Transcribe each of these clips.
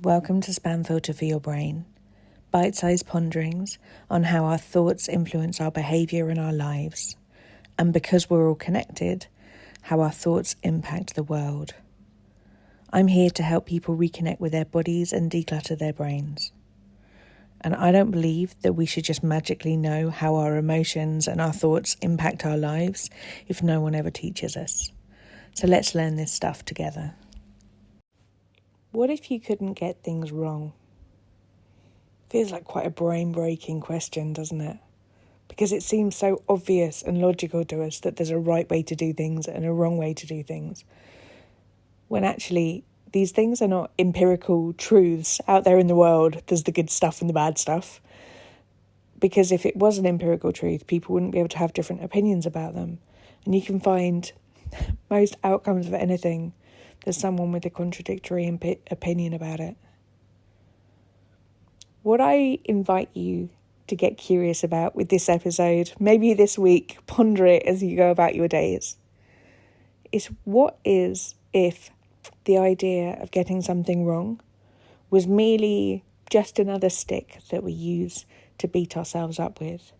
Welcome to Spam Filter for Your Brain, bite-sized ponderings on how our thoughts influence our behaviour and our lives, and because we're all connected, how our thoughts impact the world. I'm here to help people reconnect with their bodies and declutter their brains. And I don't believe that we should just magically know how our emotions and our thoughts impact our lives if no one ever teaches us. So let's learn this stuff together. What if you couldn't get things wrong? Feels like quite a brain-breaking question, doesn't it? Because it seems so obvious and logical to us that there's a right way to do things and a wrong way to do things. When actually, these things are not empirical truths out there in the world. There's the good stuff and the bad stuff. Because if it was an empirical truth, people wouldn't be able to have different opinions about them. And you can find most outcomes of anything, there's someone with a contradictory opinion about it. What I invite you to get curious about with this episode, maybe this week, ponder it as you go about your days, is what is if the idea of getting something wrong was merely just another stick that we use to beat ourselves up with?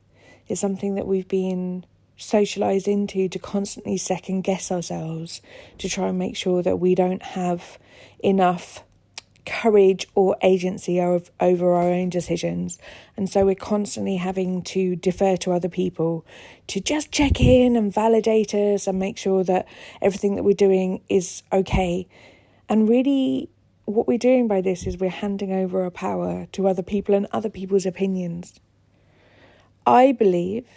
It's something that we've been socialised into to constantly second guess ourselves, to try and make sure that we don't have enough courage or agency over our own decisions. And so we're constantly having to defer to other people to just check in and validate us and make sure that everything that we're doing is okay. And really what we're doing by this is we're handing over our power to other people and other people's opinions. I believe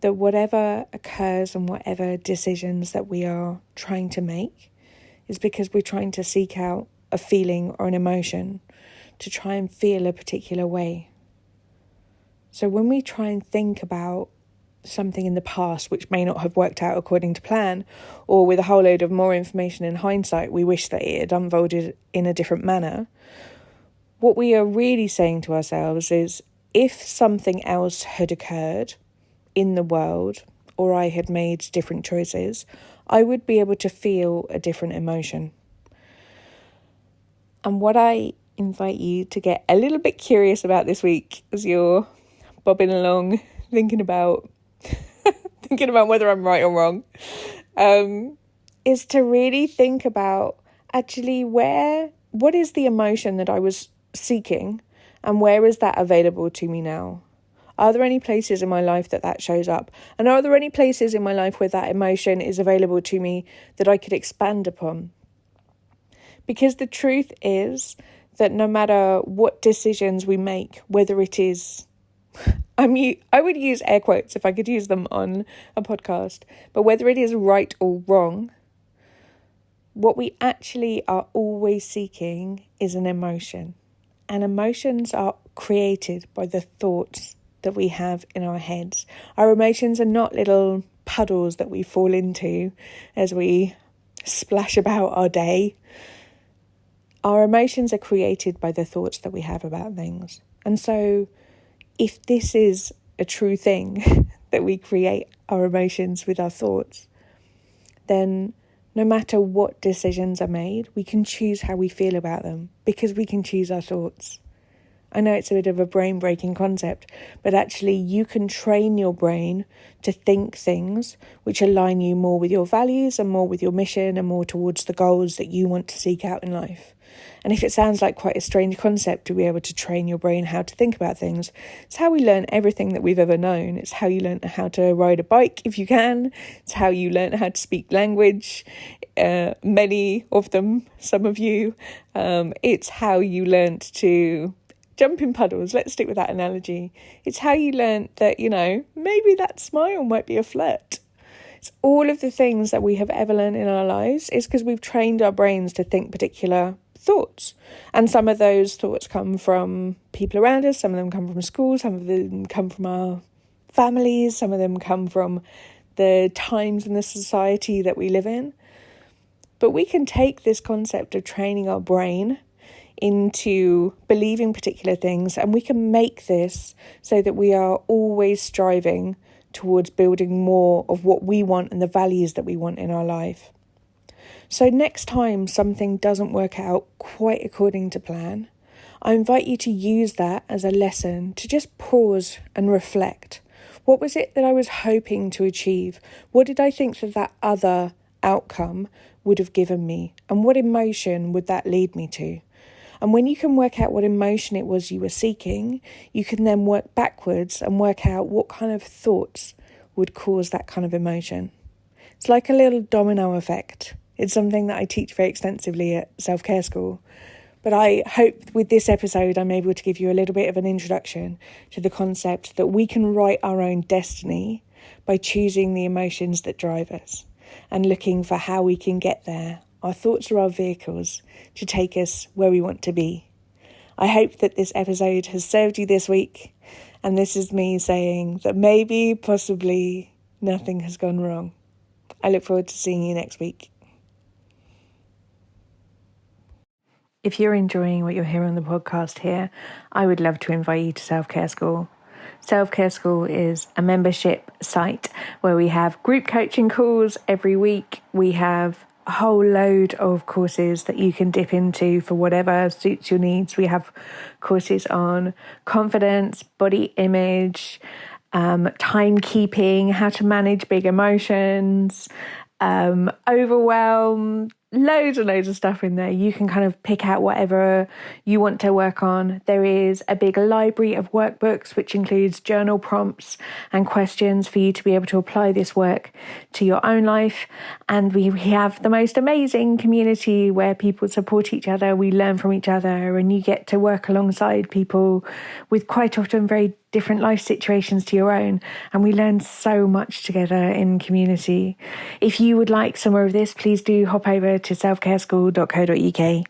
that whatever occurs and whatever decisions that we are trying to make is because we're trying to seek out a feeling or an emotion to try and feel a particular way. So when we try and think about something in the past which may not have worked out according to plan, or with a whole load of more information in hindsight, we wish that it had unfolded in a different manner, what we are really saying to ourselves is, if something else had occurred in the world, or I had made different choices, I would be able to feel a different emotion. And what I invite you to get a little bit curious about this week as you're bobbing along, thinking about whether I'm right or wrong, is to really think about actually what is the emotion that I was seeking and where is that available to me now? Are there any places in my life that shows up? And are there any places in my life where that emotion is available to me that I could expand upon? Because the truth is that no matter what decisions we make, whether it is, I would use air quotes if I could use them on a podcast, but whether it is right or wrong, what we actually are always seeking is an emotion. And emotions are created by the thoughts that we have in our heads. Our emotions are not little puddles that we fall into as we splash about our day. Our emotions are created by the thoughts that we have about things. And so if this is a true thing, that we create our emotions with our thoughts, then no matter what decisions are made, we can choose how we feel about them because we can choose our thoughts. I know it's a bit of a brain-breaking concept, but actually you can train your brain to think things which align you more with your values and more with your mission and more towards the goals that you want to seek out in life. And if it sounds like quite a strange concept to be able to train your brain how to think about things, it's how we learn everything that we've ever known. It's how you learn how to ride a bike if you can. It's how you learn how to speak language, many of them, some of you. It's how you learnt to jump in puddles. Let's stick with that analogy. It's how you learnt that, maybe that smile might be a flirt. It's all of the things that we have ever learned in our lives is because we've trained our brains to think particular thoughts. And some of those thoughts come from people around us, some of them come from school, some of them come from our families, some of them come from the times in the society that we live in. But we can take this concept of training our brain into believing particular things, and we can make this so that we are always striving towards building more of what we want and the values that we want in our life. So next time something doesn't work out quite according to plan, I invite you to use that as a lesson to just pause and reflect. What was it that I was hoping to achieve? What did I think that other outcome would have given me? And what emotion would that lead me to? And when you can work out what emotion it was you were seeking, you can then work backwards and work out what kind of thoughts would cause that kind of emotion. It's like a little domino effect. It's something that I teach very extensively at self-care school. But I hope with this episode I'm able to give you a little bit of an introduction to the concept that we can write our own destiny by choosing the emotions that drive us and looking for how we can get there. Our thoughts are our vehicles to take us where we want to be. I hope that this episode has served you this week, and this is me saying that maybe, possibly, nothing has gone wrong. I look forward to seeing you next week. If you're enjoying what you're hearing on the podcast here, I would love to invite you to Self-Care School. Self-Care School is a membership site where we have group coaching calls every week. We have a whole load of courses that you can dip into for whatever suits your needs. We have courses on confidence, body image, timekeeping, how to manage big emotions, overwhelm, loads and loads of stuff in there. You can kind of pick out whatever you want to work on. There is a big library of workbooks, which includes journal prompts and questions for you to be able to apply this work to your own life. And we have the most amazing community where people support each other. We learn from each other, and you get to work alongside people with quite often very different life situations to your own, and we learn so much together in community. If you would like some more of this, please do hop over to selfcareschool.co.uk.